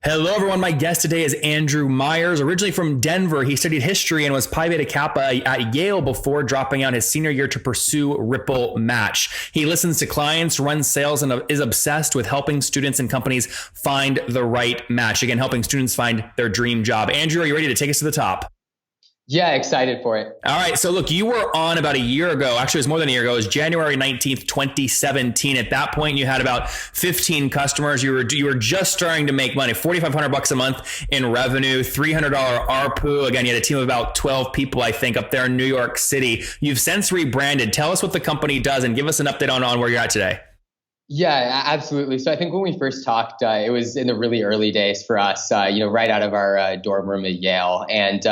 Hello, everyone. My guest today is Andrew Myers. Originally from Denver, he studied history and was Phi Beta Kappa at Yale before dropping out his senior year to pursue RippleMatch. He listens to clients, runs sales, and is obsessed with helping students and companies find the right match. Again, helping students find their dream job. Andrew, are you ready to take us to the top? Yeah, excited for it. All right. So look, you were on about a year ago. Actually, it was more than a year ago. It was January 19th, 2017. At that point, you had about 15 customers. You were just starting to make money, $4,500 a month in revenue, $300 ARPU. Again, you had a team of about 12 people, I think, up there in New York City. You've since rebranded. Tell us what the company does and give us an update on where you're at today. Yeah, absolutely. So I think when we first talked, it was in the really early days for us, right out of our dorm room at Yale. And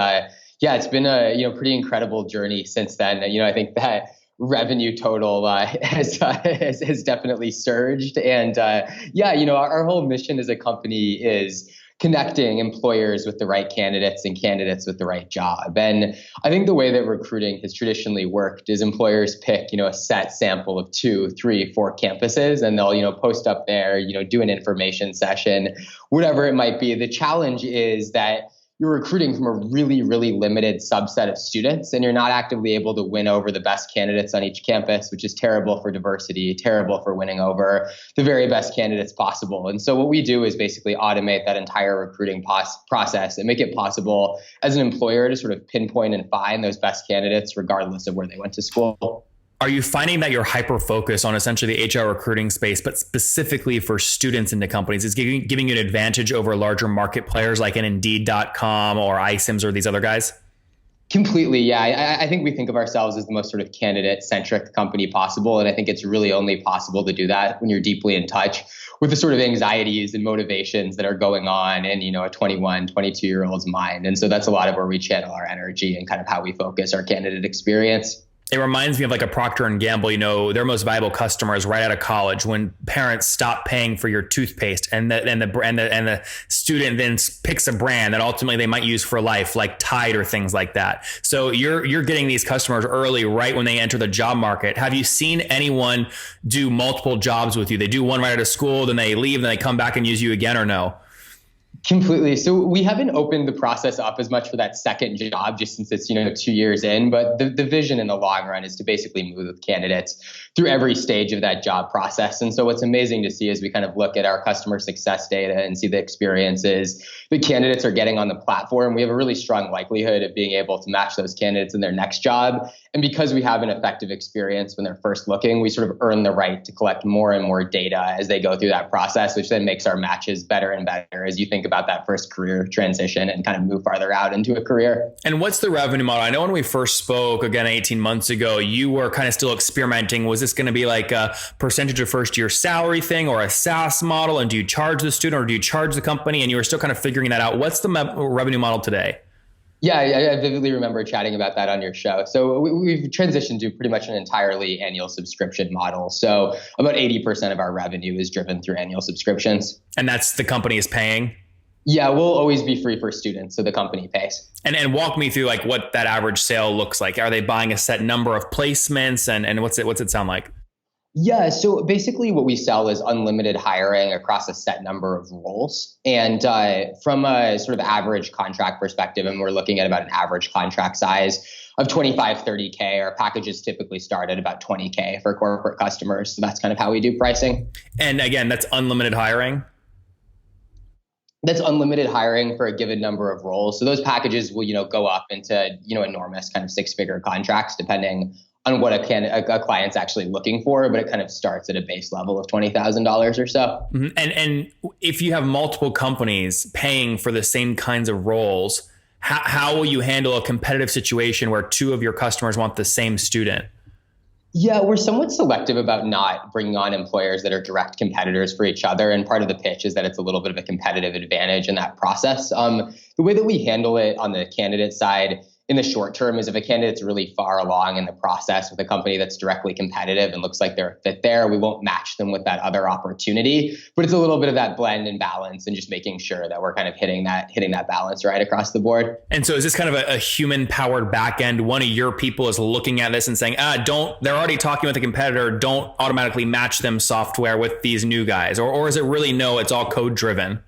yeah, it's been a pretty incredible journey since then. I think that revenue total has definitely surged. And our whole mission as a company is connecting employers with the right candidates and candidates with the right job. And I think the way that recruiting has traditionally worked is employers pick, a set sample of 2, 3, 4 campuses, and they'll, post up there, do an information session, whatever it might be. The challenge is that you're recruiting from a really, really limited subset of students, and you're not actively able to win over the best candidates on each campus, which is terrible for diversity, terrible for winning over the very best candidates possible. And so what we do is basically automate that entire recruiting process and make it possible as an employer to sort of pinpoint and find those best candidates regardless of where they went to school. Are you finding that you're hyper-focused on essentially the HR recruiting space, but specifically for students into companies, is giving you an advantage over larger market players like an Indeed.com or iCIMS or these other guys? Completely, yeah. I think we think of ourselves as the most sort of candidate-centric company possible, and I think it's really only possible to do that when you're deeply in touch with the sort of anxieties and motivations that are going on in, a 21, 22-year-old's mind. And so that's a lot of where we channel our energy and kind of how we focus our candidate experience. It reminds me of like a Procter and Gamble, their most valuable customers right out of college when parents stop paying for your toothpaste and the student then picks a brand that ultimately they might use for life, like Tide or things like that. So you're getting these customers early, right when they enter the job market. Have you seen anyone do multiple jobs with you? They do one right out of school, then they leave, then they come back and use you again, or no? Completely. So we haven't opened the process up as much for that second job just since it's, 2 years in. But the vision in the long run is to basically move with candidates through every stage of that job process. And so what's amazing to see as we kind of look at our customer success data and see the experiences the candidates are getting on the platform, we have a really strong likelihood of being able to match those candidates in their next job. And because we have an effective experience when they're first looking, we sort of earn the right to collect more and more data as they go through that process, which then makes our matches better and better as you think about that first career transition and kind of move farther out into a career. And what's the revenue model? I know when we first spoke, again, 18 months ago, you were kind of still experimenting. Was this going to be like a percentage of first year salary thing or a SaaS model? And do you charge the student or do you charge the company? And you were still kind of figuring that out. What's the revenue model today? Yeah, I vividly remember chatting about that on your show. So we've transitioned to pretty much an entirely annual subscription model. So about 80% of our revenue is driven through annual subscriptions. And that's the company is paying? Yeah, we'll always be free for students, so the company pays. And walk me through like what that average sale looks like. Are they buying a set number of placements and what's it sound like? Yeah, so basically what we sell is unlimited hiring across a set number of roles. And from a sort of average contract perspective, and we're looking at about an average contract size of 25, 30K, our packages typically start at about 20K for corporate customers. So that's kind of how we do pricing. And again, that's unlimited hiring? That's unlimited hiring for a given number of roles. So those packages will, go up into, enormous kind of 6-figure contracts, depending on what a client's actually looking for, but it kind of starts at a base level of $20,000 or so. Mm-hmm. And if you have multiple companies paying for the same kinds of roles, how will you handle a competitive situation where 2 of your customers want the same student? Yeah, we're somewhat selective about not bringing on employers that are direct competitors for each other. And part of the pitch is that it's a little bit of a competitive advantage in that process. The way that we handle it on the candidate side in the short term is if a candidate's really far along in the process with a company that's directly competitive and looks like they're a fit there, we won't match them with that other opportunity. But it's a little bit of that blend and balance and just making sure that we're kind of hitting that balance right across the board. And so is this kind of a human powered back end? One of your people is looking at this and saying, they're already talking with a competitor, don't automatically match them software with these new guys. Or is it really, no, it's all code driven?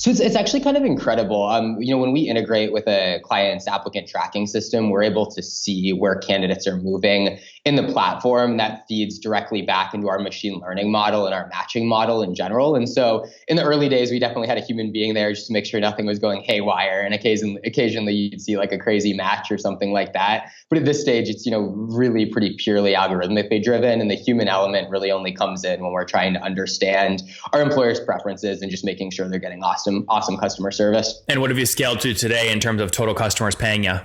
So it's actually kind of incredible. When we integrate with a client's applicant tracking system, we're able to see where candidates are moving in the platform. That feeds directly back into our machine learning model and our matching model in general. And so in the early days, we definitely had a human being there just to make sure nothing was going haywire. And occasionally you'd see like a crazy match or something like that. But at this stage, it's, really pretty purely algorithmically driven. And the human element really only comes in when we're trying to understand our employers' preferences and just making sure they're getting awesome customer service. And what have you scaled to today in terms of total customers paying you?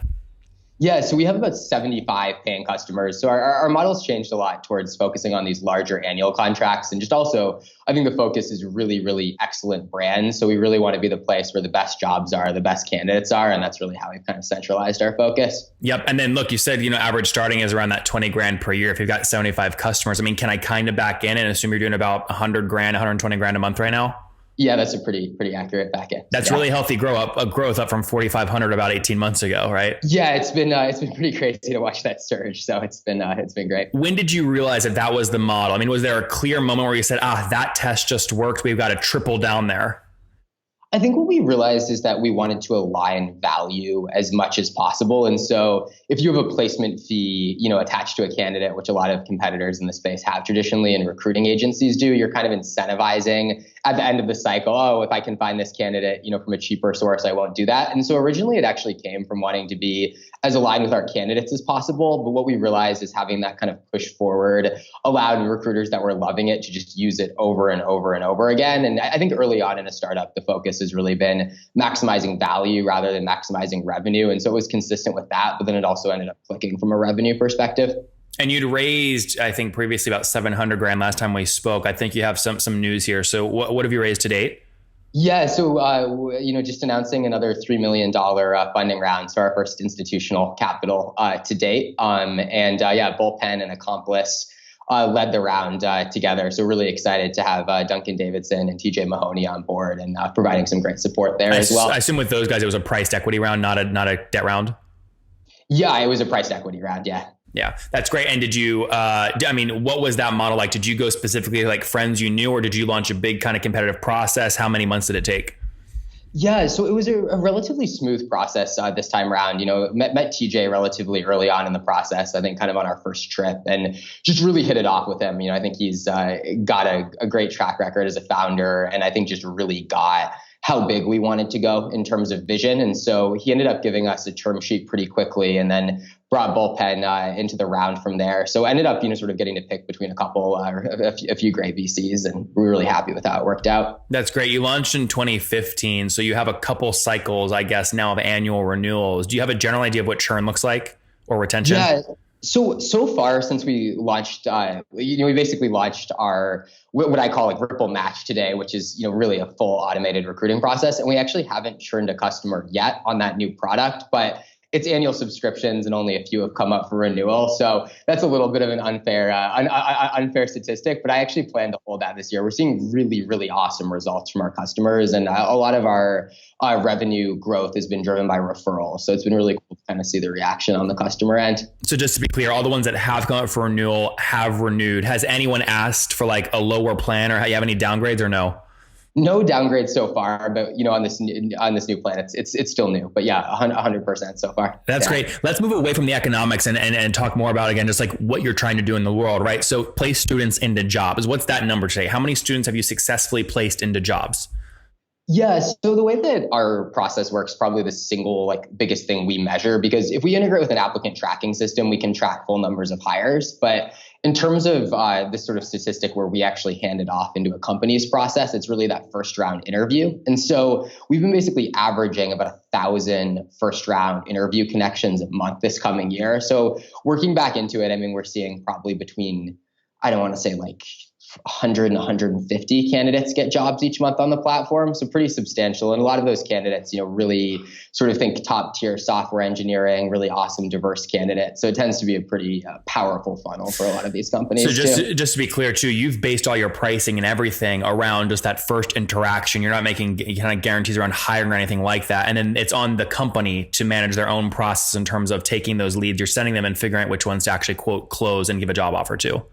Yeah, so we have about 75 paying customers. So our model's changed a lot towards focusing on these larger annual contracts. And just also, I think the focus is really, really excellent brands. So we really want to be the place where the best jobs are, the best candidates are. And that's really how we've kind of centralized our focus. Yep. And then look, you said, average starting is around that 20 grand per year. If you've got 75 customers, I mean, can I kind of back in and assume you're doing about 100 grand, 120 grand a month right now? Yeah, that's a pretty accurate back end. That's really healthy growth up from 4,500 about 18 months ago, right? Yeah, it's been pretty crazy to watch that surge. So it's been great. When did you realize that was the model? I mean, was there a clear moment where you said, that test just worked, we've got to triple down there? I think what we realized is that we wanted to align value as much as possible. And so if you have a placement fee, attached to a candidate, which a lot of competitors in the space have traditionally and recruiting agencies do, you're kind of incentivizing at the end of the cycle. Oh, if I can find this candidate, from a cheaper source, I won't do that. And so originally it actually came from wanting to be as aligned with our candidates as possible. But what we realized is having that kind of push forward allowed recruiters that were loving it to just use it over and over and over again. And I think early on in a startup, the focus has really been maximizing value rather than maximizing revenue. And so it was consistent with that, but then it also ended up clicking from a revenue perspective. And you'd raised, I think, previously about 700 grand last time we spoke. I think you have some news here. So what have you raised to date? Yeah, so just announcing another $3 million funding round, so our first institutional capital to date. Bullpen and Accomplice led the round together. So really excited to have Duncan Davidson and TJ Mahoney on board and providing some great support there as well. I assume with those guys, it was a priced equity round, not a debt round. Yeah, it was a priced equity round. Yeah. Yeah, that's great. And did you, what was that model like? Did you go specifically like friends you knew, or did you launch a big kind of competitive process? How many months did it take? Yeah, so it was a relatively smooth process this time around. Met TJ relatively early on in the process, I think kind of on our first trip, and just really hit it off with him. I think he's got a great track record as a founder, and I think just really got how big we wanted to go in terms of vision. And so he ended up giving us a term sheet pretty quickly and then brought Bullpen into the round from there. So ended up, sort of getting to pick between a few great VCs, and we were really happy with how it worked out. That's great. You launched in 2015. So you have a couple cycles, I guess, now of annual renewals. Do you have a general idea of what churn looks like or retention? Yeah. So far since we launched, we basically launched our, what I call like RippleMatch today, which is, really a full automated recruiting process. And we actually haven't churned a customer yet on that new product, but it's annual subscriptions and only a few have come up for renewal. So that's a little bit of an unfair statistic, but I actually plan to hold that this year. We're seeing really, really awesome results from our customers, and a lot of our revenue growth has been driven by referrals. So it's been really cool to kind of see the reaction on the customer end. So just to be clear, all the ones that have come up for renewal have renewed. Has anyone asked for like a lower plan, or you have any downgrades or no? No downgrades so far, but on this new plan, it's still new. But yeah, 100% so far. That's great. Let's move away from the economics and talk more about, again, just like what you're trying to do in the world, right? So place students into jobs. What's that number today? How many students have you successfully placed into jobs? Yeah, so the way that our process works, probably the single biggest thing we measure, because if we integrate with an applicant tracking system, we can track full numbers of hires. But in terms of this sort of statistic where we actually hand it off into a company's process, it's really that first round interview. And so we've been basically averaging about 1,000 first round interview connections a month this coming year. So working back into it, we're seeing probably between, I don't want to say 100 and 150 candidates get jobs each month on the platform. So pretty substantial. And a lot of those candidates, really sort of think top tier software engineering, really awesome, diverse candidates. So it tends to be a pretty powerful funnel for a lot of these companies. So just to be clear too, you've based all your pricing and everything around just that first interaction. You're not making kind of guarantees around hiring or anything like that. And then it's on the company to manage their own process in terms of taking those leads you're sending them and figuring out which ones to actually quote close and give a job offer to.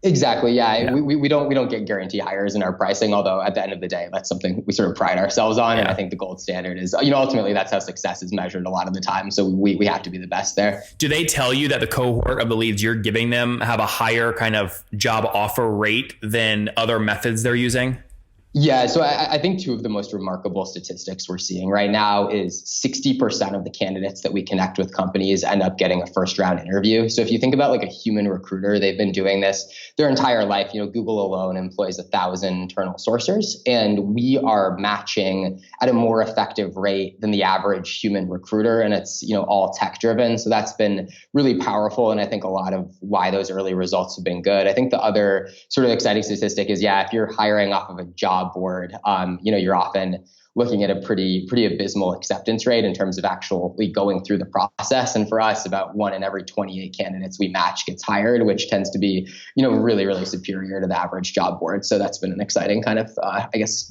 Exactly. Yeah. Yeah. We don't get guarantee hires in our pricing, although at the end of the day, that's something we sort of pride ourselves on. And I think the gold standard is, ultimately that's how success is measured a lot of the time. So we have to be the best there. Do they tell you that the cohort of the leads you're giving them have a higher kind of job offer rate than other methods they're using? Yeah, so I think two of the most remarkable statistics we're seeing right now is 60% of the candidates that we connect with companies end up getting a first round interview. So if you think about like a human recruiter, they've been doing this their entire life. Google alone employs 1,000 internal sourcers, and we are matching at a more effective rate than the average human recruiter, and it's all tech driven. So that's been really powerful, and I think a lot of why those early results have been good. I think the other sort of exciting statistic is, if you're hiring off of a job board, you're often looking at a pretty abysmal acceptance rate in terms of actually going through the process. And for us, about 1 in every 28 candidates we match gets hired, which tends to be, really, really superior to the average job board. So that's been an exciting kind of,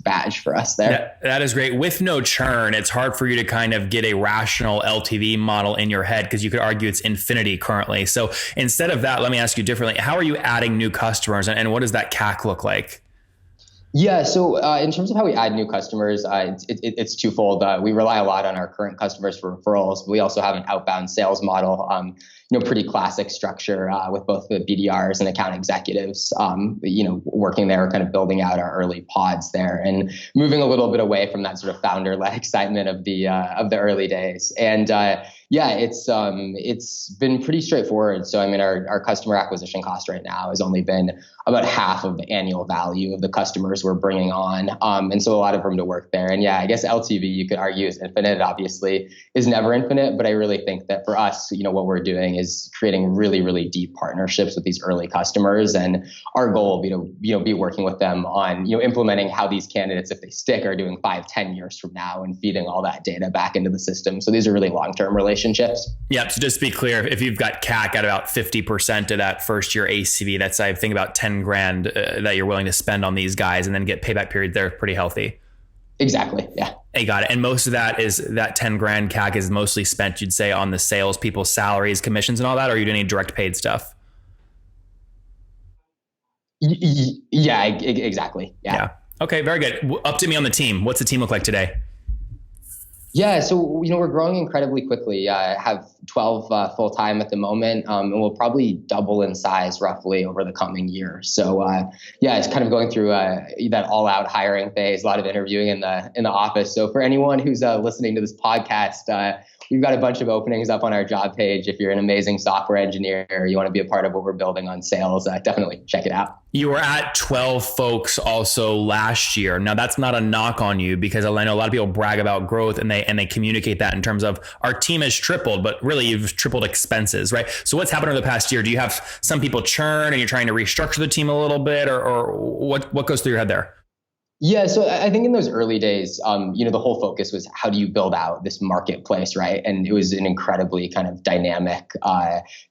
badge for us there. That is great. With no churn, it's hard for you to kind of get a rational LTV model in your head, because you could argue it's infinity currently. So instead of that, let me ask you differently. How are you adding new customers, and what does that CAC look like? Yeah, so in terms of how we add new customers, it's twofold. We rely a lot on our current customers for referrals. We also have an outbound sales model, pretty classic structure with both the BDRs and account executives, working there, kind of building out our early pods there, and moving a little bit away from that sort of founder-led excitement of the early days. And it's been pretty straightforward. So our customer acquisition cost right now has only been about half of the annual value of the customers we're bringing on, and so a lot of room to work there. And I guess LTV you could argue is infinite. It obviously is never infinite, but I really think that for us, what we're doing is creating really, really deep partnerships with these early customers, and our goal will be working with them on implementing how these candidates, if they stick, are doing 5-10 years from now, and feeding all that data back into the system. So these are really long-term relationships. Yeah. So just to be clear, if you've got CAC at about 50% of that first year ACV, that's, I think, about 10 grand that you're willing to spend on these guys, and then get payback period there pretty healthy. Exactly. Yeah. Hey, got it. And most of that 10 grand CAC is mostly spent, you'd say, on the sales people's salaries, commissions, and all that, or are you doing any direct paid stuff? Yeah, exactly. Yeah. Okay. Very good. Update me on the team. What's the team look like today? Yeah, so we're growing incredibly quickly. Have 12 full-time at the moment, and we'll probably double in size roughly over the coming year. So it's kind of going through that all-out hiring phase, a lot of interviewing in the office. So for anyone who's listening to this podcast, we've got a bunch of openings up on our job page. If you're an amazing software engineer or you want to be a part of what we're building on sales, definitely check it out. You were at 12 folks also last year. Now, that's not a knock on you, because I know a lot of people brag about growth and they communicate that in terms of our team has tripled, but really you've tripled expenses, right? So what's happened over the past year? Do you have some people churn and you're trying to restructure the team a little bit, or what goes through your head there? Yeah, so I think in those early days, the whole focus was how do you build out this marketplace, right? And it was an incredibly kind of dynamic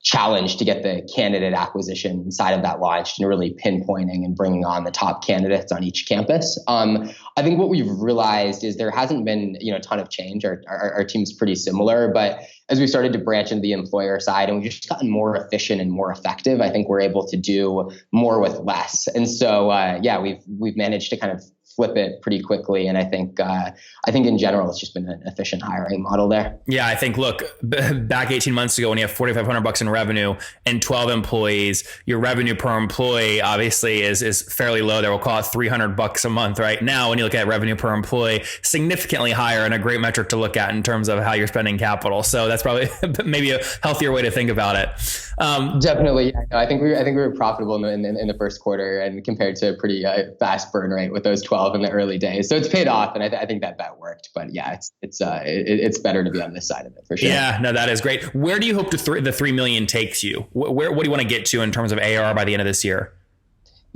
challenge to get the candidate acquisition side of that launched, and really pinpointing and bringing on the top candidates on each campus. I think what we've realized is there hasn't been a ton of change. Our team's pretty similar, but as we started to branch into the employer side and we've just gotten more efficient and more effective, I think we're able to do more with less. And so, we've managed to kind of flip it pretty quickly. And I think in general, it's just been an efficient hiring model there. Yeah, I think, look, back 18 months ago when you have $4,500 in revenue and 12 employees, your revenue per employee obviously is fairly low there. We'll call it $300 a month. Right now, when you look at revenue per employee, significantly higher, and a great metric to look at in terms of how you're spending capital. So that's probably maybe a healthier way to think about it. Definitely. I think we were profitable in the first quarter, and compared to a pretty fast burn rate with those 12 in the early days. So it's paid off, and I think that bet worked. But yeah, it's better to be on this side of it for sure. Yeah, no, that is great. Where do you hope the 3 million takes you? What do you want to get to in terms of ARR by the end of this year?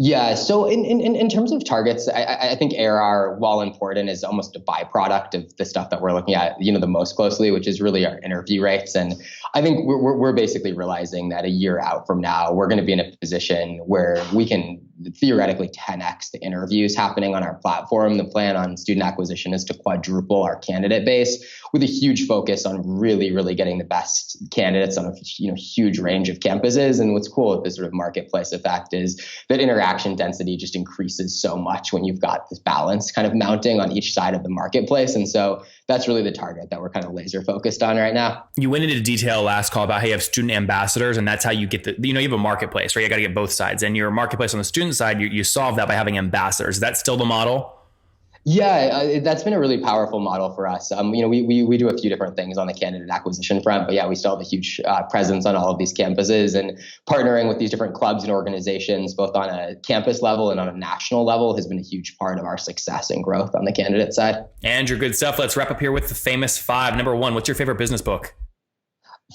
Yeah. So in terms of targets, I think ARR, while important, is almost a byproduct of the stuff that we're looking at, the most closely, which is really our interview rates. And I think we're basically realizing that a year out from now, we're going to be in a position where we can, theoretically 10x the interviews happening on our platform. The plan on student acquisition is to quadruple our candidate base with a huge focus on really, really getting the best candidates on a huge range of campuses. And what's cool with this sort of marketplace effect is that interaction density just increases so much when you've got this balance kind of mounting on each side of the marketplace. And so that's really the target that we're kind of laser focused on right now. You went into detail last call about how you have student ambassadors, and that's how you get you have a marketplace, right? You got to get both sides, and your marketplace on the student side, you solve that by having ambassadors. Is that still the model? Yeah, that's been a really powerful model for us. We do a few different things on the candidate acquisition front, but yeah, we still have a huge presence on all of these campuses, and partnering with these different clubs and organizations, both on a campus level and on a national level, has been a huge part of our success and growth on the candidate side. Andrew, good stuff. Let's wrap up here with the famous five. Number one, what's your favorite business book?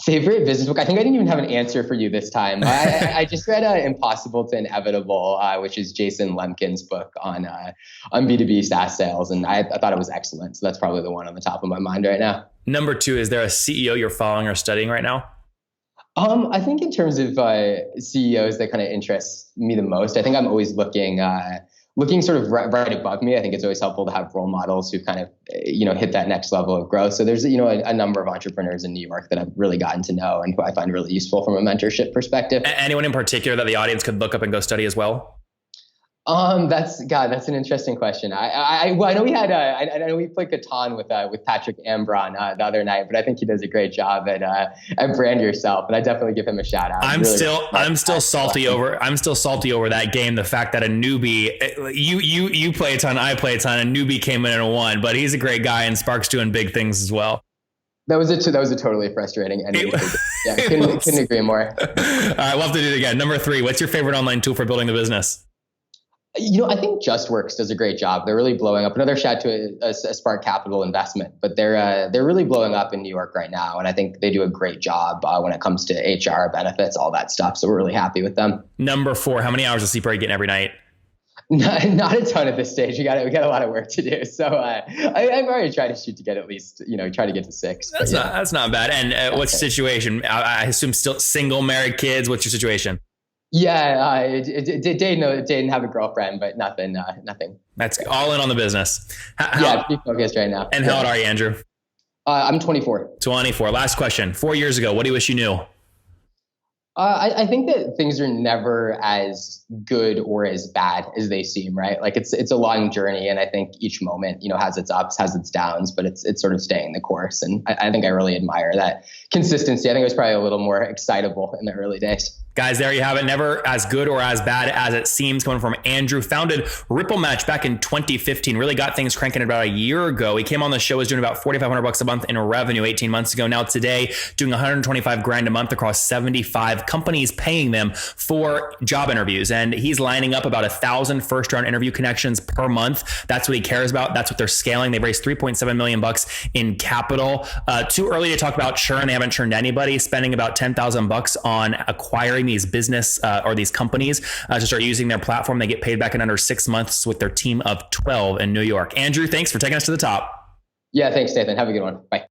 Favorite business book? I think I didn't even have an answer for you this time. I just read Impossible to Inevitable, which is Jason Lemkin's book on B2B SaaS sales. And I thought it was excellent. So that's probably the one on the top of my mind right now. Number two, is there a CEO you're following or studying right now? I think in terms of CEOs that kind of interest me the most, I think I'm always looking sort of right above me. I think it's always helpful to have role models who kind of, hit that next level of growth. So there's, a number of entrepreneurs in New York that I've really gotten to know and who I find really useful from a mentorship perspective. Anyone in particular that the audience could look up and go study as well? That's an interesting question. I know I know we played Catan with Patrick Ambron the other night, but I think he does a great job at brand yourself, and I definitely give him a shout out. I'm still salty over that game. The fact that a newbie, you play a ton, I play a ton, a newbie came in and won, but he's a great guy, and Spark's doing big things as well. That was a totally frustrating ending. Yeah, couldn't agree more. All right, we'll have to do it again. Number three, what's your favorite online tool for building the business? I think JustWorks does a great job. They're really blowing up. Another shout to a Spark Capital investment, but they're really blowing up in New York right now. And I think they do a great job when it comes to HR, benefits, all that stuff. So we're really happy with them. Number four, how many hours of sleep are you getting every night? Not a ton at this stage. We got a lot of work to do. So I've already tried to shoot to get at least, try to get to 6. That's not bad. And what's your situation? I assume still single, married, kids. What's your situation? Yeah, didn't have a girlfriend, but nothing. That's all in on the business. Pretty focused right now. And how old are you, Andrew? I'm 24. 24. Last question. 4 years ago, what do you wish you knew? I think that things are never as good or as bad as they seem, right? Like it's a long journey, and I think each moment, has its ups, has its downs, but it's sort of staying the course. And I think I really admire that consistency. I think it was probably a little more excitable in the early days. Guys, there you have it. Never as good or as bad as it seems, coming from Andrew. Founded RippleMatch back in 2015. Really got things cranking about a year ago. He came on the show, was doing about $4,500 a month in revenue 18 months ago. Now today, doing 125 grand a month across 75 companies, paying them for job interviews. And he's lining up about 1,000 first round interview connections per month. That's what he cares about. That's what they're scaling. They've raised $3.7 million in capital. Too early to talk about churn. They haven't churned anybody. Spending about $10,000 on acquiring these business or these companies to start using their platform. They get paid back in under 6 months with their team of 12 in New York. Andrew, thanks for taking us to the top. Yeah, thanks, Nathan. Have a good one. Bye.